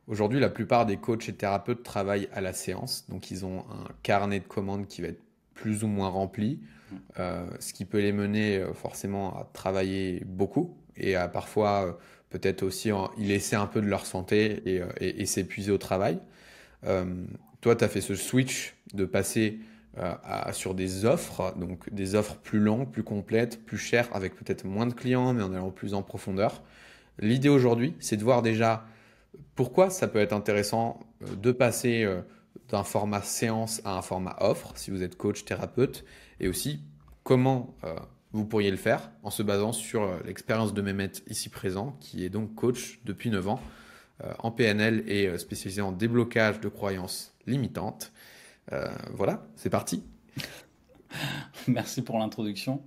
Aujourd'hui, la plupart des coachs et thérapeutes travaillent à la séance, donc ils ont un carnet de commandes qui va être plus ou moins rempli, Mm. ce qui peut les mener forcément à travailler beaucoup et à parfois peut-être aussi y laisser un peu de leur santé et s'épuiser au travail. Euh, Toi, tu as fait ce switch de passer sur des offres, donc des offres plus longues, plus complètes, plus chères, avec peut-être moins de clients, mais en allant plus en profondeur. L'idée aujourd'hui, c'est de voir déjà pourquoi ça peut être intéressant de passer d'un format séance à un format offre, si vous êtes coach, thérapeute, et aussi comment vous pourriez le faire en se basant sur l'expérience de Mehmet ici présent, qui est donc coach depuis 9 ans en PNL et spécialisé en déblocage de croyances limitantes. Voilà, c'est parti. Merci pour l'introduction.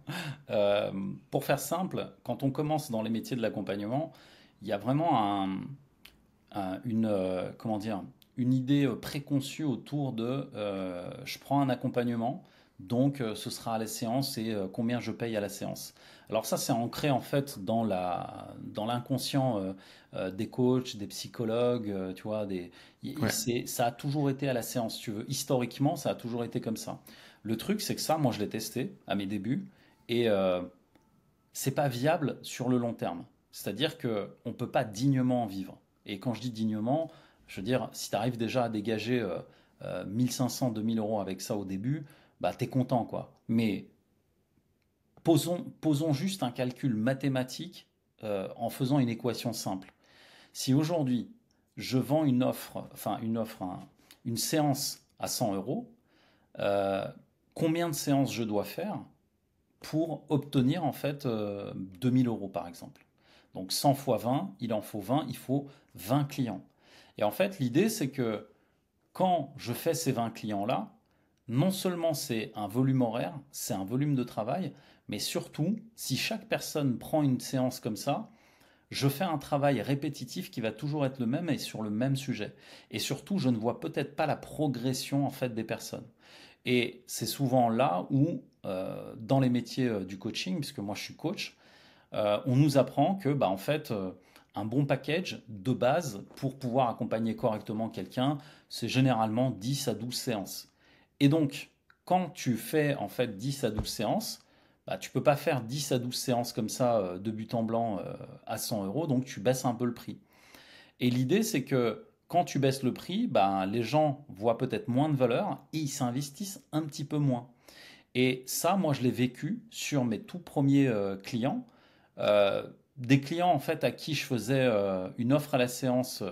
Euh, pour faire simple, quand on commence dans les métiers de l'accompagnement, il y a vraiment comment dire, une idée préconçue autour de je prends un accompagnement, donc ce sera à la séance et combien je paye à la séance. Alors ça, c'est ancré en fait dans l'inconscient des coachs, des psychologues, tu vois, Ouais. ça a toujours été à la séance, si tu veux. Historiquement, ça a toujours été comme ça. Le truc, c'est que ça, moi, je l'ai testé à mes débuts et c'est pas viable sur le long terme. C'est-à-dire que on peut pas dignement en vivre. Et quand je dis dignement, je veux dire, si tu arrives déjà à dégager 1500, 2000 euros avec ça au début, bah t'es content quoi. Mais posons juste un calcul mathématique en faisant une équation simple. Si aujourd'hui je vends une séance à 100 euros, euh, combien de séances je dois faire pour obtenir en fait 2000 euros par exemple. Donc 100 fois 20, il en faut 20, il faut 20 clients. Et en fait, l'idée c'est que quand je fais ces 20 clients-là, non seulement c'est un volume horaire, c'est un volume de travail, mais surtout, si chaque personne prend une séance comme ça, je fais un travail répétitif qui va toujours être le même et sur le même sujet. Et surtout, je ne vois peut-être pas la progression en fait des personnes. Et c'est souvent là où, dans les métiers du coaching, puisque moi je suis coach, on nous apprend que, bah, en fait, un bon package de base pour pouvoir accompagner correctement quelqu'un, c'est généralement 10 à 12 séances. Et donc, quand tu fais en fait 10 à 12 séances, bah, tu peux pas faire 10 à 12 séances comme ça de but en blanc à 100 euros, donc tu baisses un peu le prix. Et l'idée, c'est que quand tu baisses le prix, bah, les gens voient peut-être moins de valeur et ils s'investissent un petit peu moins. Et ça, moi, je l'ai vécu sur mes tout premiers clients. Des clients, en fait, à qui je faisais une offre à la séance,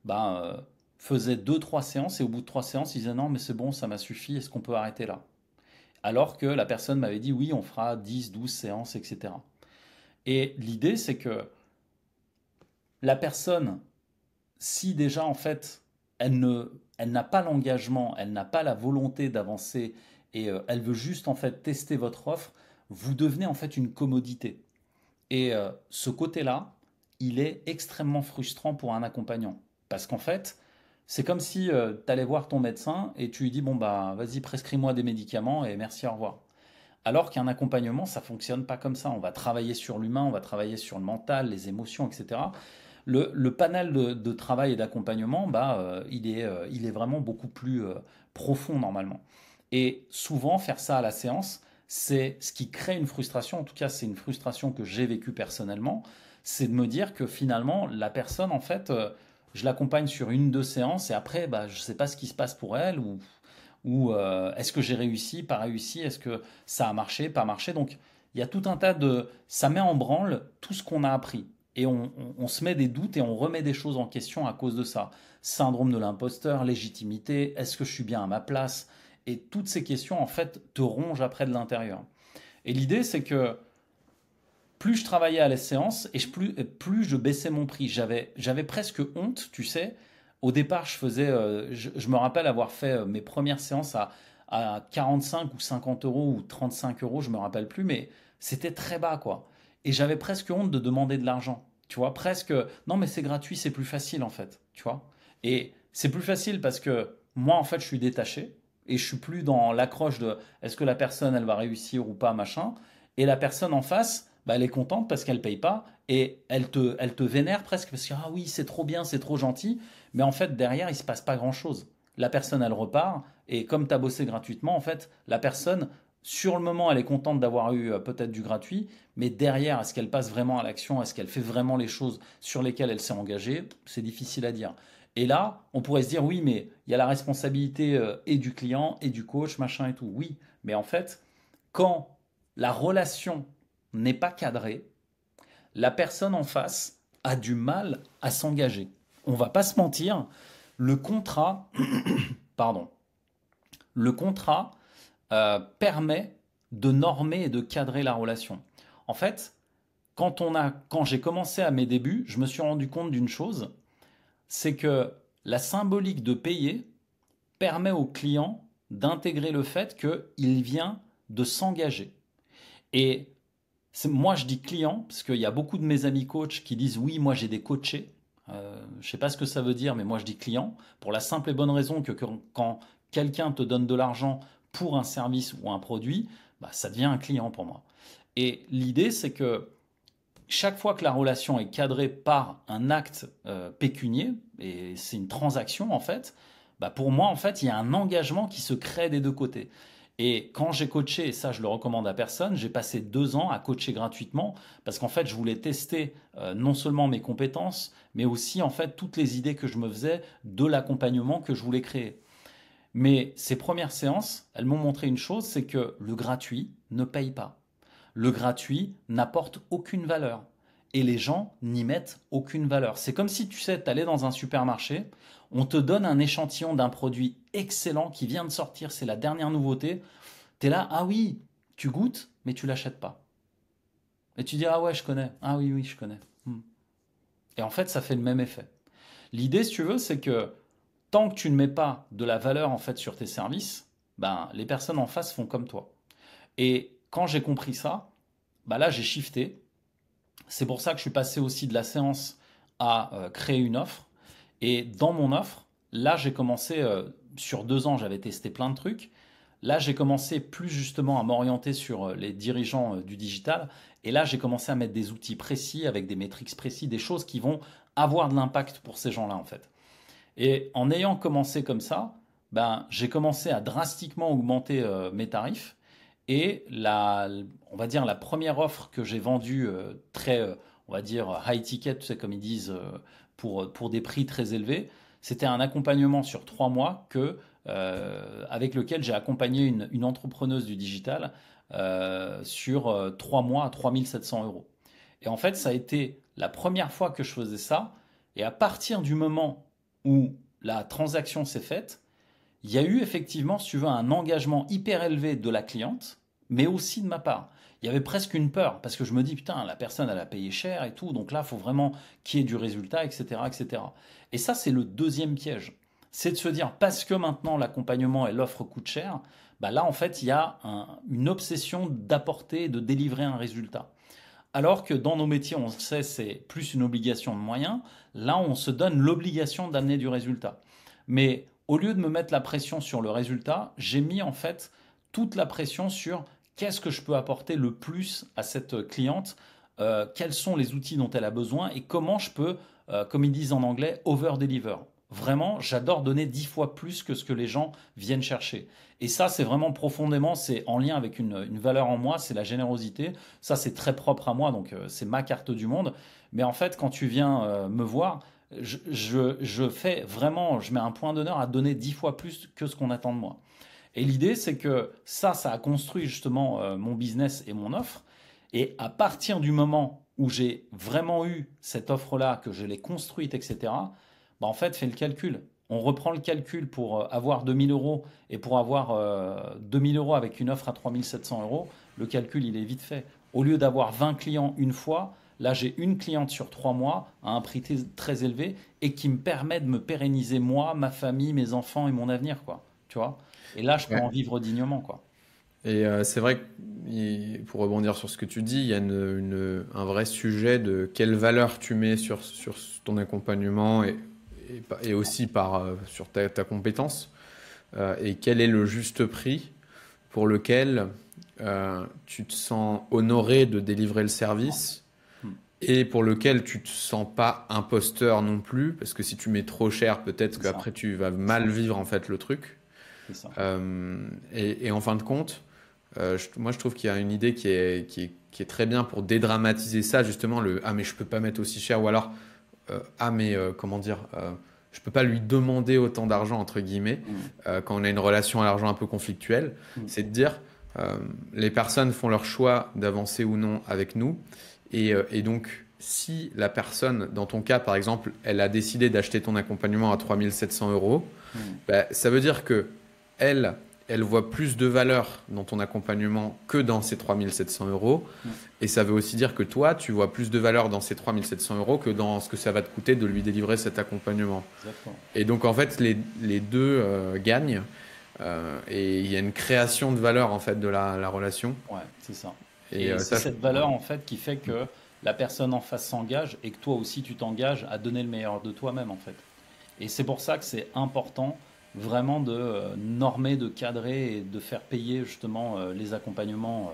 ben, faisaient deux, trois séances et au bout de trois séances, ils disaient non, mais c'est bon, ça m'a suffi, est-ce qu'on peut arrêter là? Alors que la personne m'avait dit oui, on fera 10, 12 séances, etc. Et l'idée, c'est que la personne, si déjà, en fait, elle n'a pas l'engagement, elle n'a pas la volonté d'avancer et elle veut juste, en fait, tester votre offre, vous devenez, en fait, une commodité. Et ce côté-là, il est extrêmement frustrant pour un accompagnant. Parce qu'en fait, c'est comme si tu allais voir ton médecin et tu lui dis, bon, bah, vas-y, prescris-moi des médicaments et merci, au revoir. Alors qu'un accompagnement, ça fonctionne pas comme ça. On va travailler sur l'humain, on va travailler sur le mental, les émotions, etc. Le panel de travail et d'accompagnement, bah, il est vraiment beaucoup plus profond normalement. Et souvent, faire ça à la séance, c'est ce qui crée une frustration. En tout cas, c'est une frustration que j'ai vécue personnellement. C'est de me dire que finalement, la personne, en fait, je l'accompagne sur une, deux séances et après, bah, je ne sais pas ce qui se passe pour elle ou est-ce que j'ai réussi, pas réussi, est-ce que ça a marché, pas marché. Donc, il y a tout un tas de... Ça met en branle tout ce qu'on a appris. Et on se met des doutes et on remet des choses en question à cause de ça. Syndrome de l'imposteur, légitimité, est-ce que je suis bien à ma place? Et toutes ces questions, en fait, te rongent après de l'intérieur. Et l'idée, c'est que plus je travaillais à la séance et plus je baissais mon prix. J'avais presque honte, tu sais. Au départ, je me rappelle avoir fait mes premières séances à 45 ou 50 euros ou 35 euros, je me rappelle plus, mais c'était très bas, quoi. Et j'avais presque honte de demander de l'argent. Tu vois, presque, non, mais c'est gratuit, c'est plus facile, en fait. Tu vois. Et c'est plus facile parce que moi, en fait, je suis détaché et je suis plus dans l'accroche de est-ce que la personne, elle va réussir ou pas, machin. Et la personne en face, bah, elle est contente parce qu'elle paye pas et elle te vénère presque parce que ah oui, c'est trop bien, c'est trop gentil. Mais en fait, derrière, il se passe pas grand-chose. La personne, elle repart et comme tu as bossé gratuitement, en fait, la personne, sur le moment, elle est contente d'avoir eu peut-être du gratuit, mais derrière, est-ce qu'elle passe vraiment à l'action? Est-ce qu'elle fait vraiment les choses sur lesquelles elle s'est engagée? C'est difficile à dire. Et là, on pourrait se dire, oui, mais il y a la responsabilité et du client et du coach, machin et tout. Oui, mais en fait, quand la relation n'est pas cadrée, la personne en face a du mal à s'engager. On va pas se mentir, le contrat, pardon, le contrat permet de normer et de cadrer la relation. En fait, quand j'ai commencé à mes débuts, je me suis rendu compte d'une chose, c'est que la symbolique de payer permet au client d'intégrer le fait qu'il vient de s'engager. Et moi, je dis client, parce qu'il y a beaucoup de mes amis coachs qui disent oui, moi j'ai des coachés. Je ne sais pas ce que ça veut dire, mais moi je dis client, pour la simple et bonne raison que quand quelqu'un te donne de l'argent pour un service ou un produit, bah, ça devient un client pour moi. Et l'idée, c'est que chaque fois que la relation est cadrée par un acte pécunier, et c'est une transaction en fait, bah pour moi en fait il y a un engagement qui se crée des deux côtés. Et quand j'ai coaché, et ça je le recommande à personne, j'ai passé 2 ans à coacher gratuitement parce qu'en fait je voulais tester non seulement mes compétences, mais aussi en fait toutes les idées que je me faisais de l'accompagnement que je voulais créer. Mais ces premières séances, elles m'ont montré une chose, c'est que le gratuit ne paye pas. Le gratuit n'apporte aucune valeur. Et les gens n'y mettent aucune valeur. C'est comme si tu sais, tu allais dans un supermarché, on te donne un échantillon d'un produit excellent qui vient de sortir, c'est la dernière nouveauté. Tu es là, ah oui, tu goûtes, mais tu l'achètes pas. Et tu dis, ah ouais, je connais. Ah oui, oui, je connais. Et en fait, ça fait le même effet. L'idée, si tu veux, c'est que tant que tu ne mets pas de la valeur en fait sur tes services, ben, les personnes en face font comme toi. Et quand j'ai compris ça, bah là j'ai shifté. C'est pour ça que je suis passé aussi de la séance à créer une offre. Et dans mon offre, là j'ai commencé, sur 2 ans j'avais testé plein de trucs. Là j'ai commencé plus justement à m'orienter sur les dirigeants du digital. Et là j'ai commencé à mettre des outils précis avec des métriques précis, des choses qui vont avoir de l'impact pour ces gens-là en fait. Et en ayant commencé comme ça, ben, j'ai commencé à drastiquement augmenter mes tarifs. Et on va dire la première offre que j'ai vendue très, on va dire high ticket, tu sais, comme ils disent, pour des prix très élevés, c'était un accompagnement sur 3 mois avec lequel j'ai accompagné une entrepreneuse du digital sur 3 mois à 3 700 euros. Et en fait, ça a été la première fois que je faisais ça. Et à partir du moment où la transaction s'est faite, il y a eu effectivement, si tu veux, un engagement hyper élevé de la cliente, mais aussi de ma part. Il y avait presque une peur, parce que je me dis, putain, la personne, elle a payé cher et tout, donc là, il faut vraiment qu'il y ait du résultat, etc., etc. Et cetera. Et ça, c'est le deuxième piège. C'est de se dire, parce que maintenant l'accompagnement et l'offre coûtent cher, bah là, en fait, il y a une obsession d'apporter, de délivrer un résultat. Alors que dans nos métiers, on sait c'est plus une obligation de moyens. Là, on se donne l'obligation d'amener du résultat. Mais au lieu de me mettre la pression sur le résultat, j'ai mis en fait toute la pression sur qu'est-ce que je peux apporter le plus à cette cliente, quels sont les outils dont elle a besoin et comment je peux, comme ils disent en anglais, over-deliver. Vraiment, j'adore donner 10 fois plus que ce que les gens viennent chercher. Et ça, c'est vraiment profondément, c'est en lien avec une valeur en moi, c'est la générosité. Ça, c'est très propre à moi, donc c'est ma carte du monde. Mais en fait, quand tu viens me voir, je fais vraiment, je mets un point d'honneur à donner 10 fois plus que ce qu'on attend de moi. Et l'idée, c'est que ça a construit justement mon business et mon offre. Et à partir du moment où j'ai vraiment eu cette offre-là, que je l'ai construite, etc., bah en fait, fais le calcul. On reprend le calcul pour avoir 2000 euros et pour avoir 2000 euros avec une offre à 3700 euros, le calcul, il est vite fait. Au lieu d'avoir 20 clients une fois, là, j'ai une cliente sur 3 mois à un prix très élevé et qui me permet de me pérenniser moi, ma famille, mes enfants et mon avenir, quoi. Tu vois? Et là, je peux en Ouais. vivre dignement, quoi. Et c'est vrai que, pour rebondir sur ce que tu dis, il y a un vrai sujet de quelle valeur tu mets sur ton accompagnement et aussi sur ta compétence, et quel est le juste prix pour lequel tu te sens honoré de délivrer le service Hmm. et pour lequel tu te sens pas imposteur non plus, parce que si tu mets trop cher, peut-être C'est ça, qu'après tu vas c'est ça, mal vivre en fait le truc. c'est ça. Et en fin de compte, moi je trouve qu'il y a une idée qui est très bien pour dédramatiser ça, justement, le ah mais je peux pas mettre aussi cher, ou alors ah mais comment dire, je peux pas lui demander autant d'argent entre guillemets Hmm. quand on a une relation à l'argent un peu conflictuelle, Hmm. c'est de dire les personnes font leur choix d'avancer ou non avec nous et donc si la personne, dans ton cas par exemple, elle a décidé d'acheter ton accompagnement à 3 700 euros, Hmm. bah, ça veut dire que elle, elle voit plus de valeur dans ton accompagnement que dans ces 3 700 euros. Hmm. Et ça veut aussi dire que toi, tu vois plus de valeur dans ces 3 700 euros que dans ce que ça va te coûter de lui délivrer cet accompagnement. Exactement. Et donc, en fait, les deux gagnent. Et il y a une création de valeur, en fait, de la relation. Ouais, c'est ça. Et Et c'est ça, cette valeur en fait qui fait que la personne en face s'engage et que toi aussi tu t'engages à donner le meilleur de toi-même en fait. Et c'est pour ça que c'est important vraiment de normer, de cadrer et de faire payer justement les accompagnements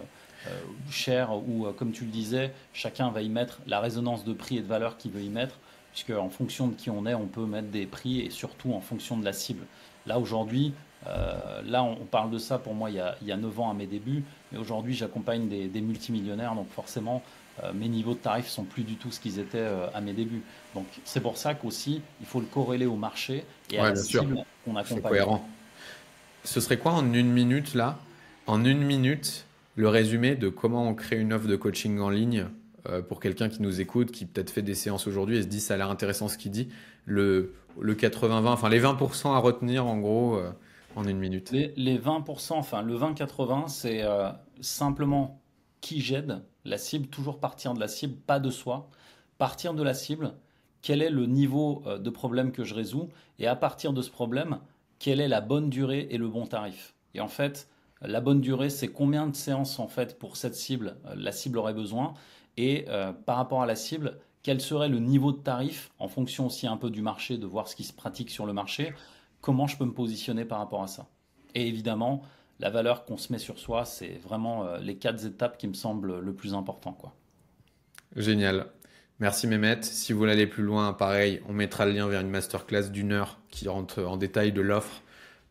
chers ou comme tu le disais, chacun va y mettre la résonance de prix et de valeur qu'il veut y mettre, puisque en fonction de qui on est, on peut mettre des prix et surtout en fonction de la cible. Là aujourd'hui, là on parle de ça pour moi il y a 9 ans à mes débuts, mais aujourd'hui j'accompagne des multimillionnaires, donc forcément mes niveaux de tarifs sont plus du tout ce qu'ils étaient à mes débuts. Donc c'est pour ça qu'aussi il faut le corréler au marché et à ouais, la bien sûr, cible qu'on c'est accompagne. cohérent. Ce serait quoi en une minute, là, en une minute, le résumé de comment on crée une offre de coaching en ligne pour quelqu'un qui nous écoute, qui peut-être fait des séances aujourd'hui et se dit ça a l'air intéressant ce qu'il dit, le 80-20, enfin les 20% à retenir en gros en une minute. Les 20%, enfin le 20-80, c'est simplement qui j'aide, la cible, toujours partir de la cible, pas de soi. Partir de la cible, quel est le niveau de problème que je résous, et à partir de ce problème, quelle est la bonne durée et le bon tarif. Et en fait, la bonne durée, c'est combien de séances en fait pour cette cible, la cible aurait besoin, et par rapport à la cible, quel serait le niveau de tarif, en fonction aussi un peu du marché, de voir ce qui se pratique sur le marché, comment je peux me positionner par rapport à ça. Et évidemment, la valeur qu'on se met sur soi, c'est vraiment les 4 étapes qui me semblent le plus important, quoi. Génial. Merci Mehmet. Si vous voulez aller plus loin, pareil, on mettra le lien vers une masterclass d'1 heure qui rentre en détail de l'offre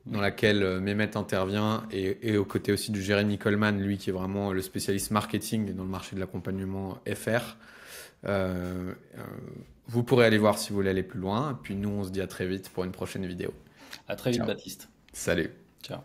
dans laquelle Mehmet intervient et aux côtés aussi de Jérémy Coleman, lui qui est vraiment le spécialiste marketing dans le marché de l'accompagnement FR. Vous pourrez aller voir si vous voulez aller plus loin. Puis nous, on se dit à très vite pour une prochaine vidéo. À très vite, Ciao. Baptiste. Salut. Ciao.